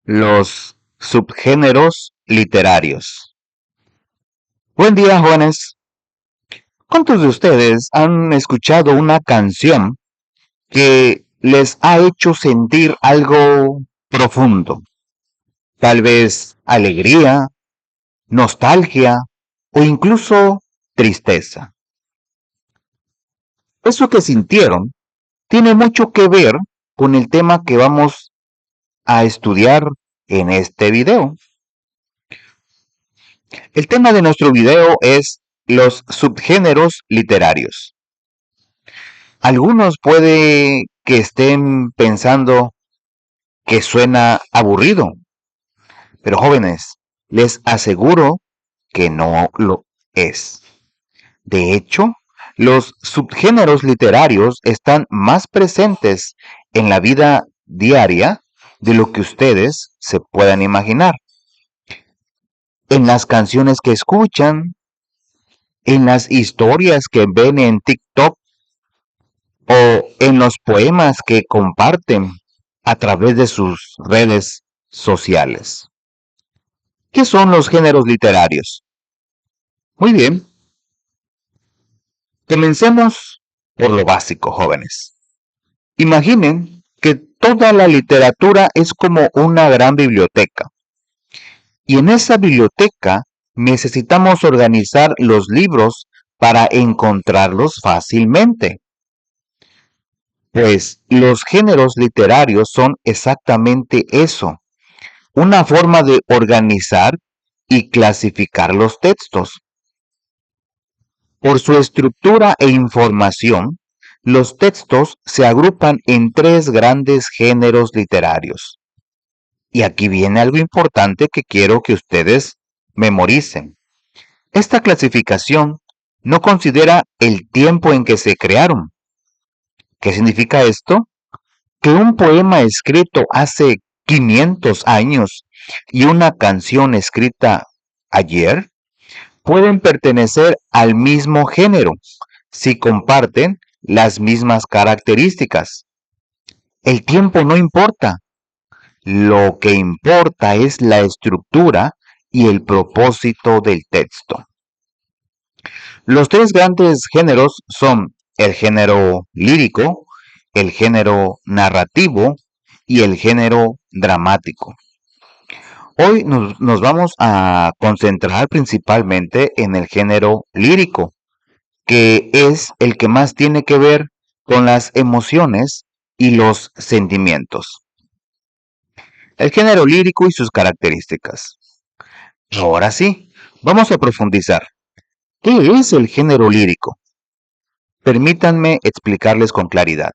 Los subgéneros literarios. Buen día, jóvenes. ¿Cuántos de ustedes han escuchado una canción que les ha hecho sentir algo profundo? Tal vez alegría, nostalgia o incluso tristeza. Eso que sintieron tiene mucho que ver con el tema que vamos a estudiar en este video. El tema de nuestro video es los subgéneros literarios. Algunos puede que estén pensando que suena aburrido, pero jóvenes, les aseguro que no lo es. De hecho, los subgéneros literarios están más presentes en la vida diaria de lo que ustedes se puedan imaginar. En las canciones que escuchan, en las historias que ven en TikTok o en los poemas que comparten a través de sus redes sociales. ¿Qué son los géneros literarios? Muy bien, comencemos por lo básico, jóvenes. Imaginen que toda la literatura es como una gran biblioteca. Y en esa biblioteca necesitamos organizar los libros para encontrarlos fácilmente. Pues los géneros literarios son exactamente eso, una forma de organizar y clasificar los textos. Por su estructura e información, los textos se agrupan en tres grandes géneros literarios. Y aquí viene algo importante que quiero que ustedes memoricen. Esta clasificación no considera el tiempo en que se crearon. ¿Qué significa esto? Que un poema escrito hace 500 años y una canción escrita ayer pueden pertenecer al mismo género si comparten las mismas características. El tiempo no importa. Lo que importa es la estructura y el propósito del texto. Los tres grandes géneros son el género lírico, el género narrativo y el género dramático. Hoy nos vamos a concentrar principalmente en el género lírico, que es el que más tiene que ver con las emociones y los sentimientos. El género lírico y sus características. Ahora sí, vamos a profundizar. ¿Qué es el género lírico? Permítanme explicarles con claridad.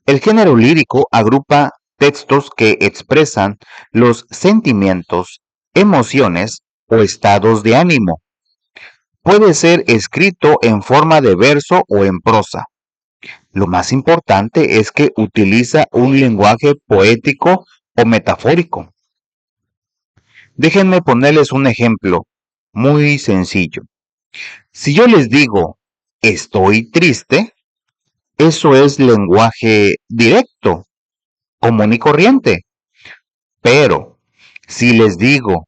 El género lírico agrupa textos que expresan los sentimientos, emociones o estados de ánimo. Puede ser escrito en forma de verso o en prosa. Lo más importante es que utiliza un lenguaje poético o metafórico. Déjenme ponerles un ejemplo muy sencillo. Si yo les digo, estoy triste, eso es lenguaje directo, común y corriente. Pero si les digo,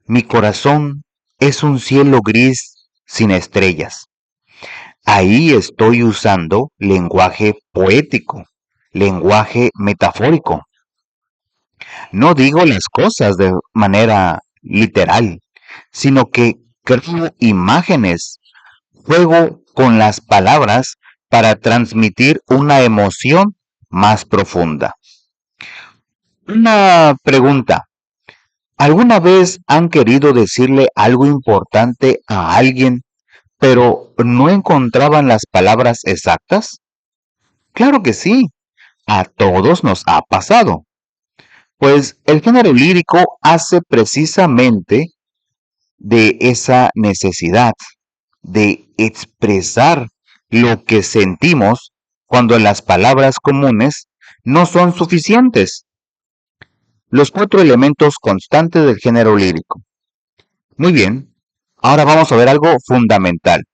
mi corazón es un cielo gris sin estrellas, ahí estoy usando lenguaje poético, lenguaje metafórico. No digo las cosas de manera literal, sino que creo imágenes, juego con las palabras para transmitir una emoción más profunda. Una pregunta. ¿Alguna vez han querido decirle algo importante a alguien, pero no encontraban las palabras exactas? Claro que sí, a todos nos ha pasado. Pues el género lírico hace precisamente de esa necesidad de expresar lo que sentimos cuando las palabras comunes no son suficientes. Los 4 elementos constantes del género lírico. Muy bien, ahora vamos a ver algo fundamental.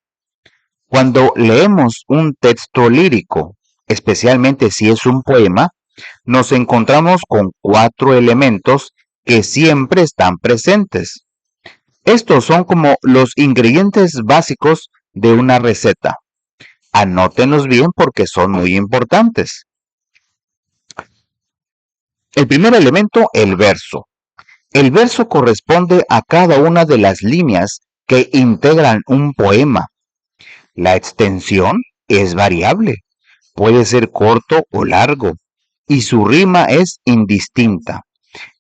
Cuando leemos un texto lírico, especialmente si es un poema, nos encontramos con 4 elementos que siempre están presentes. Estos son como los ingredientes básicos de una receta. Anótenlos bien porque son muy importantes. El primer elemento, el verso. El verso corresponde a cada una de las líneas que integran un poema. La extensión es variable, puede ser corto o largo, y su rima es indistinta.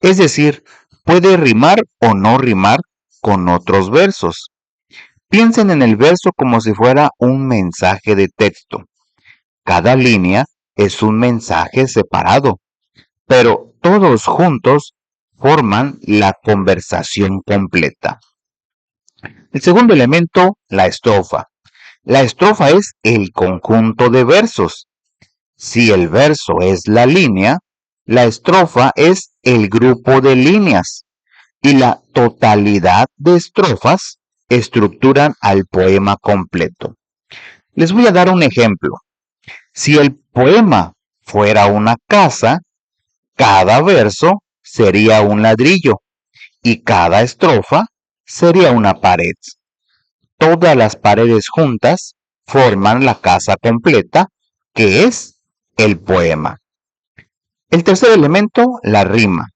Es decir, puede rimar o no rimar con otros versos. Piensen en el verso como si fuera un mensaje de texto. Cada línea es un mensaje separado, pero todos juntos forman la conversación completa. El segundo elemento, la estrofa. La estrofa es el conjunto de versos. Si el verso es la línea, la estrofa es el grupo de líneas y la totalidad de estrofas estructuran al poema completo. Les voy a dar un ejemplo. Si el poema fuera una casa, cada verso sería un ladrillo y cada estrofa sería una pared. Todas las paredes juntas forman la casa completa, que es el poema. El tercer elemento, la rima.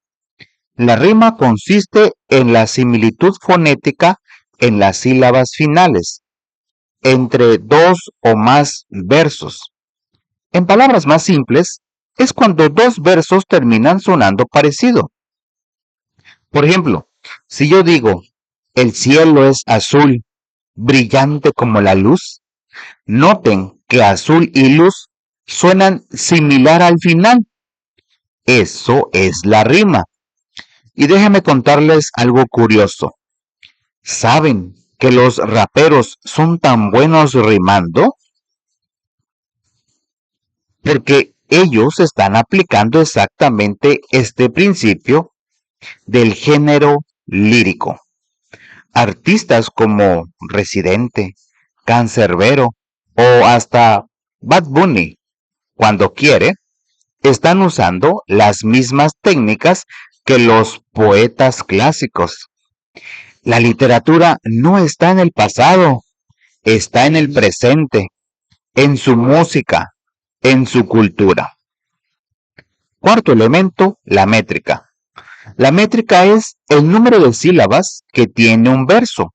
La rima consiste en la similitud fonética en las sílabas finales, entre dos o más versos. En palabras más simples, es cuando dos versos terminan sonando parecido. Por ejemplo, si yo digo, el cielo es azul, brillante como la luz, noten que azul y luz suenan similar al final. Eso es la rima. Y déjenme contarles algo curioso. ¿Saben que los raperos son tan buenos rimando? Porque ellos están aplicando exactamente este principio del género lírico. Artistas como Residente, Canserbero o hasta Bad Bunny, cuando quiere, están usando las mismas técnicas que los poetas clásicos. La literatura no está en el pasado, está en el presente, en su música, en su cultura. Cuarto elemento, la métrica. La métrica es el número de sílabas que tiene un verso.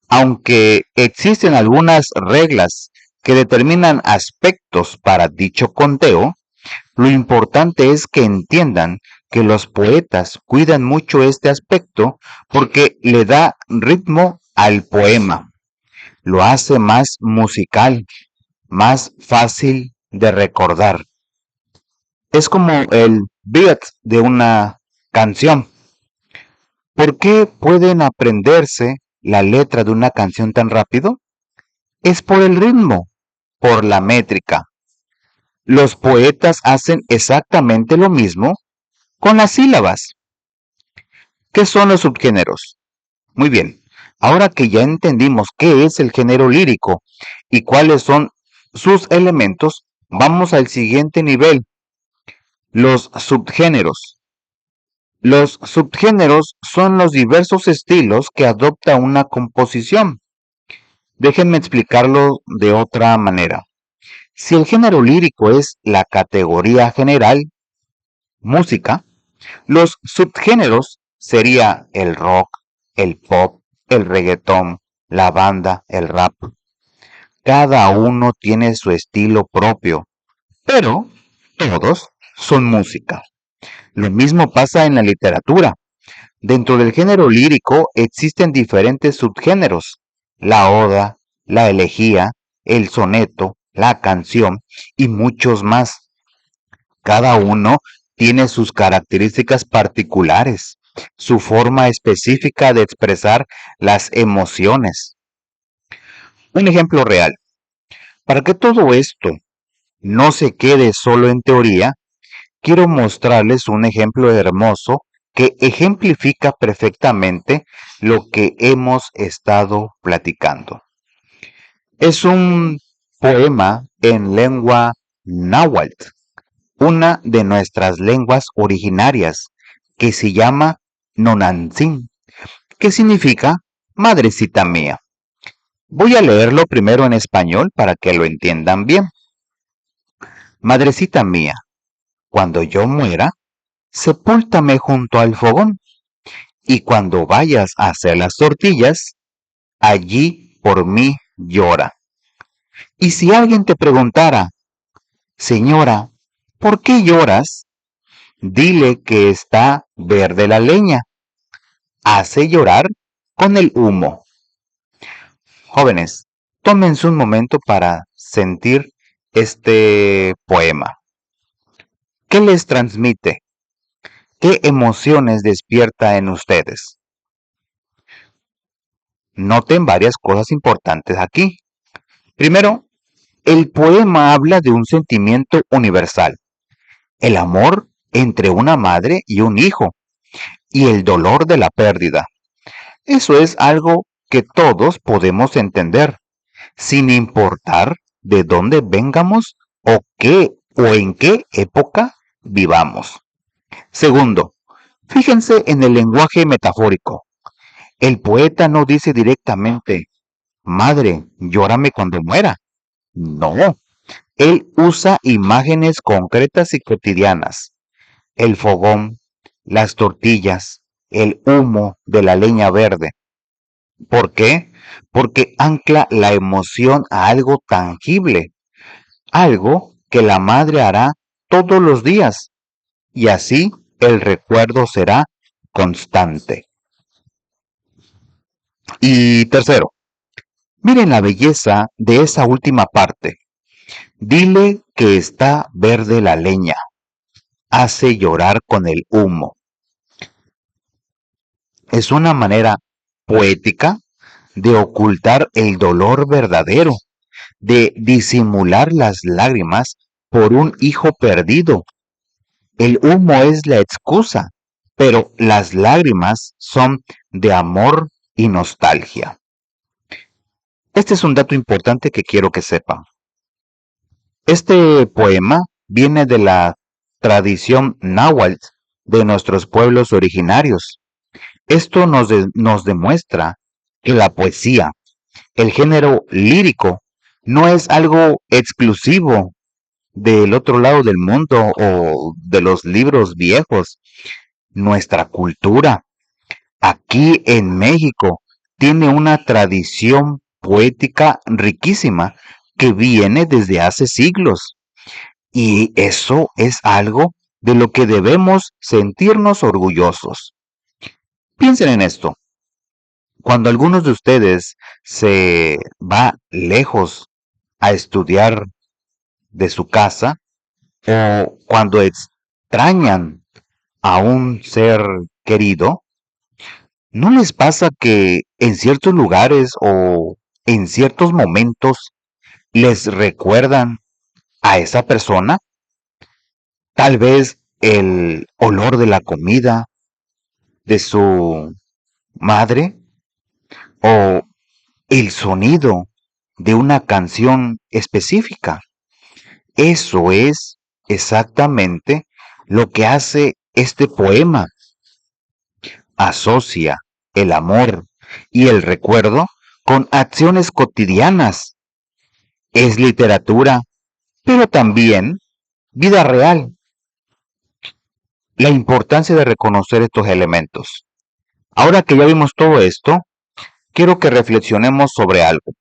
Aunque existen algunas reglas que determinan aspectos para dicho conteo, lo importante es que entiendan que los poetas cuidan mucho este aspecto porque le da ritmo al poema, lo hace más musical, más fácil de recordar. Es como el beat de una canción. ¿Por qué pueden aprenderse la letra de una canción tan rápido? Es por el ritmo, por la métrica. Los poetas hacen exactamente lo mismo con las sílabas. ¿Qué son los subgéneros? Muy bien, ahora que ya entendimos qué es el género lírico y cuáles son sus elementos, vamos al siguiente nivel, los subgéneros. Los subgéneros son los diversos estilos que adopta una composición. Déjenme explicarlo de otra manera. Si el género lírico es la categoría general, música, los subgéneros sería el rock, el pop, el reggaetón, la banda, el rap. Cada uno tiene su estilo propio, pero todos son música. Lo mismo pasa en la literatura. Dentro del género lírico existen diferentes subgéneros: la oda, la elegía, el soneto, la canción y muchos más. Cada uno tiene sus características particulares, su forma específica de expresar las emociones. Un ejemplo real. Para que todo esto no se quede solo en teoría, quiero mostrarles un ejemplo hermoso que ejemplifica perfectamente lo que hemos estado platicando. Es un poema en lengua náhuatl. una de nuestras lenguas originarias, que se llama Nonantzin, que significa madrecita mía. Voy a leerlo primero en español para que lo entiendan bien. Madrecita mía, cuando yo muera, sepúltame junto al fogón, y cuando vayas a hacer las tortillas, allí por mí llora. Y si alguien te preguntara, señora, ¿por qué lloras? Dile que está verde la leña. Hace llorar con el humo. Jóvenes, tómense un momento para sentir este poema. ¿Qué les transmite? ¿Qué emociones despierta en ustedes? Noten varias cosas importantes aquí. Primero, el poema habla de un sentimiento universal, el amor entre una madre y un hijo, y el dolor de la pérdida. Eso es algo que todos podemos entender, sin importar de dónde vengamos o en qué época vivamos. Segundo, fíjense en el lenguaje metafórico. El poeta no dice directamente, madre, llórame cuando muera. No, él usa imágenes concretas y cotidianas. El fogón, las tortillas, el humo de la leña verde. ¿Por qué? Porque ancla la emoción a algo tangible, algo que la madre hará todos los días, y así el recuerdo será constante. Y tercero, miren la belleza de esa última parte. Dile que está verde la leña, hace llorar con el humo. Es una manera poética de ocultar el dolor verdadero, de disimular las lágrimas por un hijo perdido. El humo es la excusa, pero las lágrimas son de amor y nostalgia. Este es un dato importante que quiero que sepan. Este poema viene de la tradición náhuatl de nuestros pueblos originarios. Esto nos demuestra que la poesía, el género lírico, no es algo exclusivo del otro lado del mundo o de los libros viejos. Nuestra cultura, aquí en México, tiene una tradición poética riquísima que viene desde hace siglos. Y eso es algo de lo que debemos sentirnos orgullosos. Piensen en esto. Cuando algunos de ustedes se va lejos a estudiar de su casa o cuando extrañan a un ser querido, ¿no les pasa que en ciertos lugares o en ciertos momentos les recuerdan a esa persona? Tal vez el olor de la comida de su madre o el sonido de una canción específica. Eso es exactamente lo que hace este poema. Asocia el amor y el recuerdo con acciones cotidianas. Es literatura, pero también vida real. La importancia de reconocer estos elementos. Ahora que ya vimos todo esto, quiero que reflexionemos sobre algo.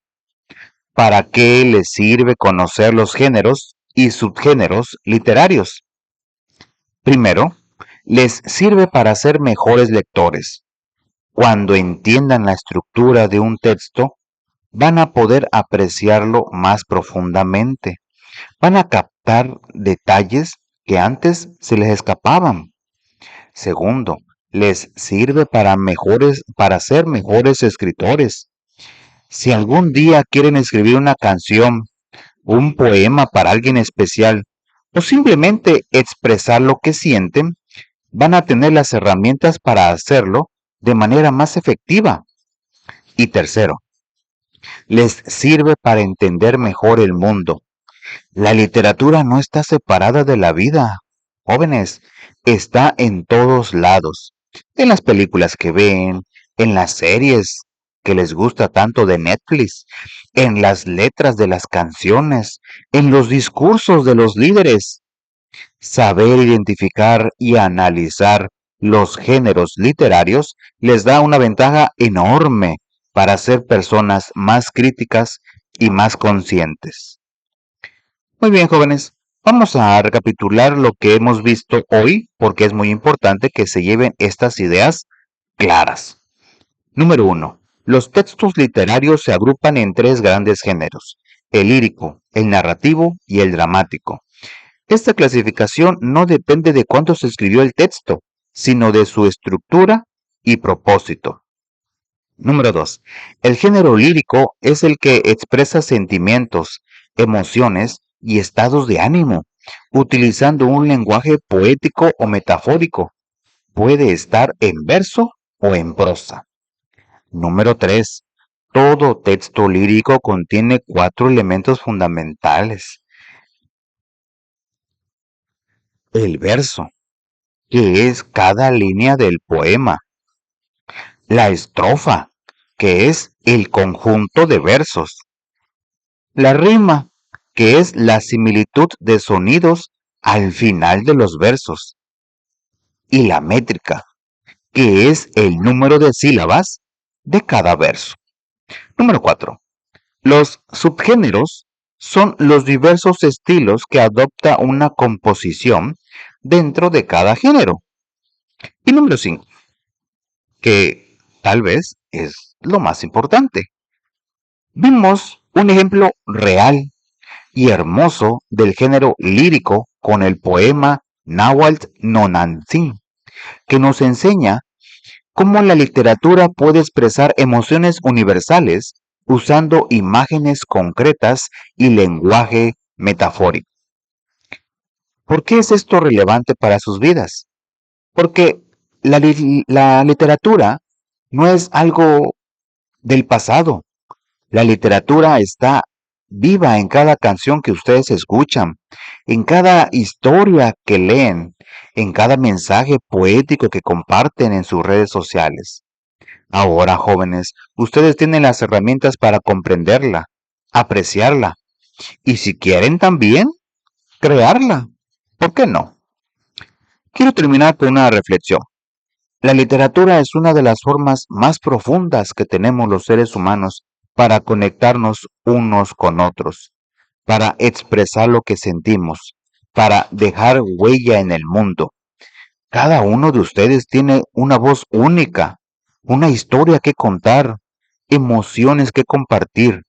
¿Para qué les sirve conocer los géneros y subgéneros literarios? Primero, les sirve para ser mejores lectores. Cuando entiendan la estructura de un texto, van a poder apreciarlo más profundamente. Van a captar detalles que antes se les escapaban. Segundo, les sirve para ser mejores escritores. Si algún día quieren escribir una canción, un poema para alguien especial o simplemente expresar lo que sienten, van a tener las herramientas para hacerlo de manera más efectiva. Y tercero, les sirve para entender mejor el mundo. La literatura no está separada de la vida, jóvenes, está en todos lados, en las películas que ven, en las series que les gusta tanto de Netflix, en las letras de las canciones, en los discursos de los líderes. Saber identificar y analizar los géneros literarios les da una ventaja enorme para ser personas más críticas y más conscientes. Muy bien, jóvenes, vamos a recapitular lo que hemos visto hoy porque es muy importante que se lleven estas ideas claras. Número 1. Los textos literarios se agrupan en tres grandes géneros: el lírico, el narrativo y el dramático. Esta clasificación no depende de cuándo se escribió el texto, sino de su estructura y propósito. Número 2. El género lírico es el que expresa sentimientos, emociones y estados de ánimo, utilizando un lenguaje poético o metafórico. Puede estar en verso o en prosa. Número 3. Todo texto lírico contiene cuatro elementos fundamentales. El verso, que es cada línea del poema. La estrofa, que es el conjunto de versos. La rima, que es la similitud de sonidos al final de los versos. Y la métrica, que es el número de sílabas de cada verso. Número 4. Los subgéneros son los diversos estilos que adopta una composición dentro de cada género. Y número 5, que tal vez es lo más importante. Vimos un ejemplo real y hermoso del género lírico con el poema Nahuatl Nonantzin, que nos enseña cómo la literatura puede expresar emociones universales usando imágenes concretas y lenguaje metafórico. ¿Por qué es esto relevante para sus vidas? Porque la literatura no es algo del pasado. La literatura está viva en cada canción que ustedes escuchan, en cada historia que leen, en cada mensaje poético que comparten en sus redes sociales. Ahora, jóvenes, ustedes tienen las herramientas para comprenderla, apreciarla y si quieren también, crearla. ¿Por qué no? Quiero terminar con una reflexión. La literatura es una de las formas más profundas que tenemos los seres humanos para conectarnos unos con otros, para expresar lo que sentimos, para dejar huella en el mundo. Cada uno de ustedes tiene una voz única, una historia que contar, emociones que compartir.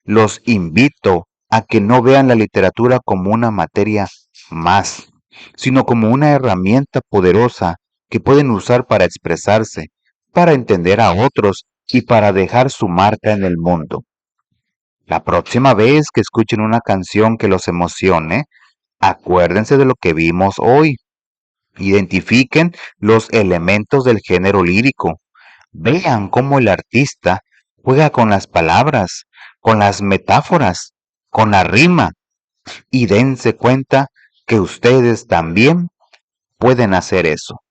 Los invito a que no vean la literatura como una materia más, sino como una herramienta poderosa que pueden usar para expresarse, para entender a otros y para dejar su marca en el mundo. La próxima vez que escuchen una canción que los emocione, acuérdense de lo que vimos hoy. Identifiquen los elementos del género lírico. Vean cómo el artista juega con las palabras, con las metáforas, con la rima y dense cuenta que ustedes también pueden hacer eso.